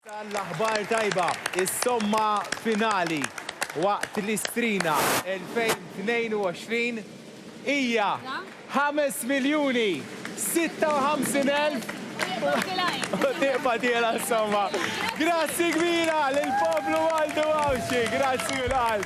L-aħbar tajba, is-somma finali waqt l-istrina 2022 hija 5,056,000 tiqba tiela somma. Grazzi kbira lill-poplu Maltu Wawxi, grazzi mill-qalb.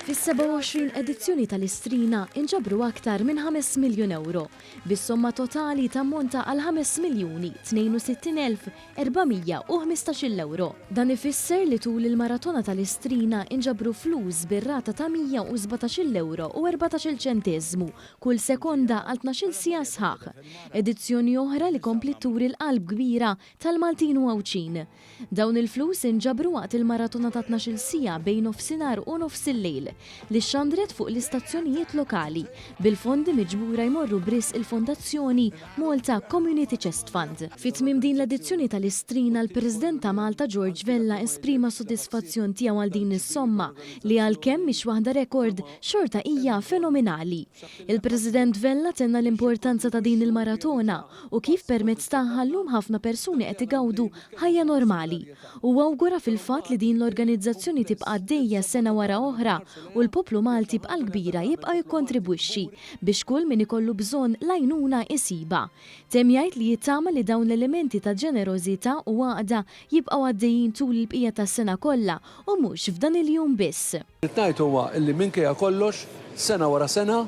Fis-27 edizzjoni tal-Istrina inġabru aktar minn 5 miljun euro, bis-somma totali tammonta għal 5,062,415 euro. Dan ifisser li tul il-maratona tal-Istrina inġabru flus bir-rata ta' 117 euro u 14 ċentesmu kull sekonda għal 12 sija sħaħ. Edizzjoni oħra li kompli turi l-qalb kbira tal-Maltin Wawċin. Dawn il-flus inġabru waqt il-maratona ta' 12 sija bejn nofsinhar u nofs il-lejl li xandret fuq l-istazzjonijiet lokali bil-fondi miġbura jmorru bris il-Fondazzjoni Malta Community Chest Fund. Fit-tmiem din l-edizzjoni tal-Istrina l-President ta' Malta George Vella esprima sodisfazzjon tiegħu għal din is-somma li għalkemm mhix waħda rekord xorta hija fenomenali. Il-President Vella tenna l-importanza ta' din il-maratona u kif permezz tagħha llum ħafna persuni qed igawdu ħajja normali. U awgura fil-fatt li din l-organizzazzjoni tibqa' għaddejja sena wara oħra u l-poplu Malti bqal kbira jibqa' jikkontribwixxi biex kull min ikollu bżonn l-għajnuna isiba. Tem jgħid li jittama li dawn l-elementi ta' ġenerożità u għaqda jibqgħu għaddejjin tul il-bqija tas-sena kollha u mhux f'dan il-jum biss. Ngħid huwa li minkejja kollox sena wara sena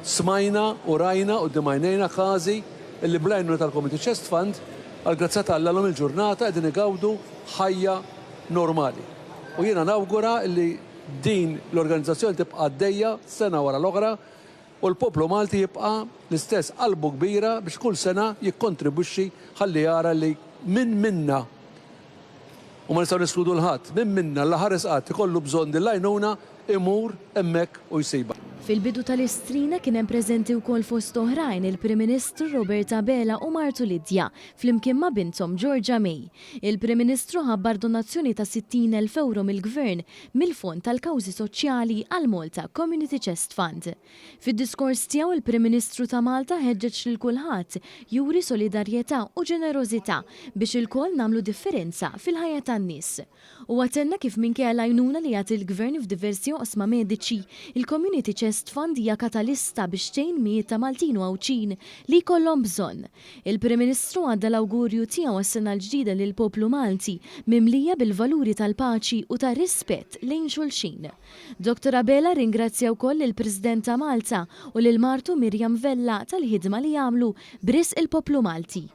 smajna u rajna u dimajnejna każi li bl-għajnuna tal-Community Chest Fund għal-grazzata għall-lum il-ġurnata qegħdin igawdu ħajja normali. U jiena nawgura li din l-organizzazzjoni tibqa' għaddejja sena wara l-oħra u l-poplu Malti jibqa' l-istess qalbu kbira biex kull sena jikkontribwixxi ħalli jara li minn minna u ma nistgħu niskludu l-ħadd minn minna l-ħares qatt ikollu bżonn din l-għajnuna imur hemmhekk u jsiba. Fil-bidu tal-Istrina kien hemm preżenti wkoll fost oħrajn il-Prim Ministru Roberta Bela u Martu Lidja flimkien ma' binthom Georgia May. Il-Prim Ministru ħabbar donazzjoni ta' 60,000 euro mill-Gvern mill-Fond tal-Kawżi Soċjali għal Malta Community Chest Fund. Fid-diskors tiegħu il-Prim Ministru ta' Malta ħeġġeġ lil kulħadd juri solidarjetà u ġenerożità biex ilkoll nagħmlu differenza fil-ħajja tan-nies. U għatenna kif minkejja l-għajnuna li jagħti il-Gvern f'diversi oqsma mediċi, il-Community Chest Fund hija katalista biex tgħin mijiet ta' Maltin Wawċin li jkollhom bżonn. Il-Prim Ministru għadda l-awgurju tiegħu għas-sena l-ġdida lil poplu Malti mimlija bil-valuri tal-paċi u tar-rispett lejn xulxin. Dr. Bela ringrazzja wkoll il-President ta' Malta u lil Martu Mirjam Vella tal-ħidma li jagħmlu bris il-poplu Malti.